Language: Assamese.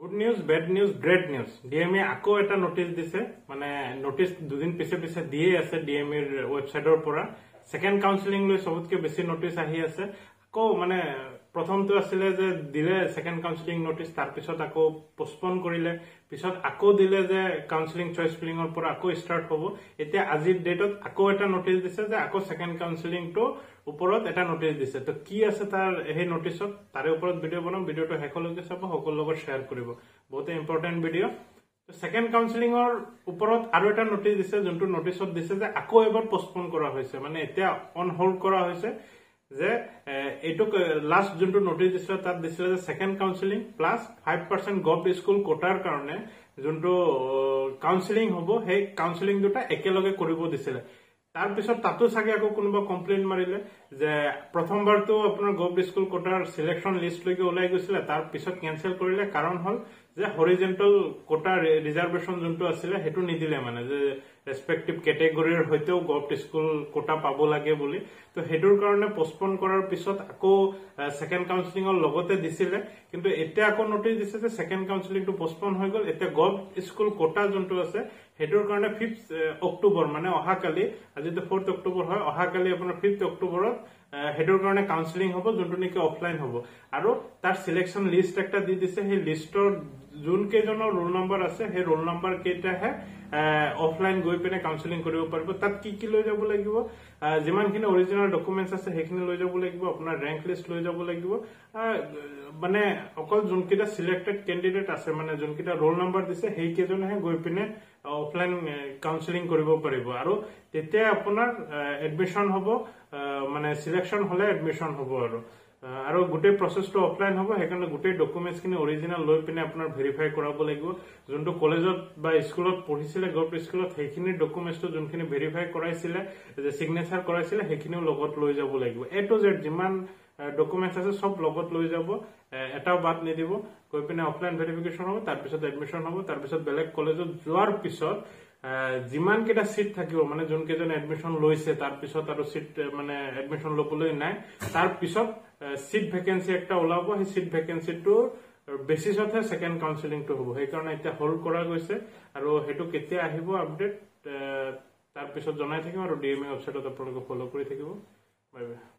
Good news, bed news, great news. DMA আকৌ এটা নটিচ দিছে, মানে নটিচ দুদিন পিছে পিছে দিয়ে আছে ডিএমএৰ ৱেবছাইটৰ পৰা। ছেকেণ্ড কাউন্সেলিং লৈ সবতকে বেছি নটিচ আহি আছে। আকৌ মানে প্ৰথমটো আছিলে যে দিলে ছেকেণ্ড কাউন্সেলিং নটিচ, তাৰপিছত আকৌ পোষ্টপন কৰিলে, পিছত আকৌ দিলে যে কাউন্সেলিং চইচ ফিলিঙৰ পৰা আকৌ ষ্টাৰ্ট হ'ব। এতিয়া আজিৰ ডেটত আকৌ এটা নটিচ দিছে যে আকৌ ছেকেণ্ড কাউন্সেলিংটো ওপৰত এটা নটিচ দিছে। তো কি আছে তাৰ সেই নটিচত, তাৰে ওপৰত ভিডিঅ' বনাম। ভিডিঅ'টো শেষলৈকে চাব, সকলোৰ লগত শ্বেয়াৰ কৰিব, বহুতে ইম্পৰ্টেণ্ট ভিডিঅ'। ছেকেণ্ড কাউন্সেলিঙৰ ওপৰত আৰু এটা নটিচ দিছে, যোনটো নটিচত দিছে যে আকৌ এবাৰ পোষ্টপন কৰা হৈছে, মানে এতিয়া অন হোল্ড কৰা হৈছে। যে এইটোক লাষ্ট যোনটো নটিচ দিছিলে তাত দিছিলে যে second counselling plus 5% gov school কোটাৰ কাৰণে যোনটো কাউন্সেলিং হ'ব, সেই কাউন্সেলিং দুটা একেলগে কৰিব দিছিলে। তাৰপিছত তাতো চাগে আকৌ কোনোবা কমপ্লেইন মাৰিলে যে প্ৰথমবাৰতো আপোনাৰ গভ স্কুল কোটাৰ চিলেকশ্যন লিষ্টলৈকে ওলাই গৈছিলে, তাৰ পিছত কেনচেল কৰিলে। কাৰণ হ'ল যে হৰিজেণ্টেল কোটা ৰিজাৰ্ভেশ্যন যোনটো আছিলে সেইটো নিদিলে, মানে যে ৰেচপেক্টিভ কেটেগৰীৰ হয়তো গভ স্কুল কোটা পাব লাগে বুলি। তো সেইটোৰ কাৰণে পোষ্টপন কৰাৰ পিছত আকৌ ছেকেণ্ড কাউন্সেলিঙৰ লগতে দিছিলে, কিন্তু এতিয়া আকৌ নটিচ দিছে যে ছেকেণ্ড কাউন্সেলিংটো পোষ্টপন হৈ গ'ল। এতিয়া গভ স্কুল কোটা যোনটো আছে সেইটোৰ কাৰণে 5 অক্টোবৰ, মানে অহাকালি, আজিতো 4 অক্টোবৰ হয়, অহাকালি আপোনাৰ 5 অক্টোবৰত সেইটোৰ কাৰণে কাউন্সেলিং হ'ব, যোনটো নেকি অফলাইন হ'ব। আৰু তাৰ চিলেকশ্যন লিষ্ট একটা দি দিছে, সেই লিষ্টৰ যোন কেইজনৰ ৰোল নম্বৰ আছে সেই ৰোল নম্বৰ কেইটাহে অফলাইন গৈ পিনে কাউন্সেলিং কৰিব পাৰিব। তাত কি কি লৈ যাব লাগিব, যিমানখিনি অৰিজিনেল ডকুমেণ্টছ আছে সেইখিনি লৈ যাব লাগিব, আপোনাৰ ৰেংক লিষ্ট লৈ যাব লাগিব। মানে অকল যোনকেইটা চিলেক্টেড কেণ্ডিডেট আছে, মানে যোনকেইটা ৰোল নম্বৰ দিছে সেইকেইজনেহে গৈ পিনে অফলাইন কাউন্সেলিং কৰিব পাৰিব। আৰু তেতিয়া আপোনাৰ এডমিশ্যন হ'ব, মানে চিলেকশ্যন হলে এডমিশ্যন হ'ব। আৰু গোটেই প্ৰচেছটো অফলাইন হ'ব, সেইকাৰণে গোটেই ডকুমেণ্টছখিনি অৰিজিনেল লৈ পিনে আপোনাৰ ভেৰিফাই কৰাব লাগিব। যোনটো কলেজত বা স্কুলত পঢ়িছিলে, গভ স্কুলত, সেইখিনি ডকুমেণ্টছটো যোনখিনি ভেৰিফাই কৰাইছিলে, যে চিগনেচাৰ কৰাইছিলে, সেইখিনিও লগত লৈ যাব লাগিব। এ টু জেড যিমান ডকুমেণ্টছ আছে চব লগত লৈ যাব, এটাও বাদ নিদিব। গৈ পিনে অফলাইন ভেৰিফিকেশ্যন হ'ব, তাৰপিছত এডমিশ্যন হ'ব। তাৰপিছত বেলেগ কলেজত যোৱাৰ পিছত যিমান কেইটা চিট থাকিব, মানে যোন কেইজন এডমিশ্যন লৈছে, তাৰপিছত আৰু চিট মানে এডমিশ্যন ল'বলৈ নাই, তাৰপিছত চিট ভেকেঞ্চি একটা ওলাব। সেই চিট ভেকেঞ্চিটোৰ বেচিছতহে ছেকেণ্ড কাউন্সেলিংটো হ'ব। সেইকাৰণে এতিয়া হোল্ড কৰা গৈছে, আৰু সেইটো কেতিয়া আহিব আপডেট তাৰপিছত জনাই থাকিম। আৰু ডিএমএ ৱেবছাইটত আপোনালোকে ফ'ল' কৰি থাকিব। Bye bye.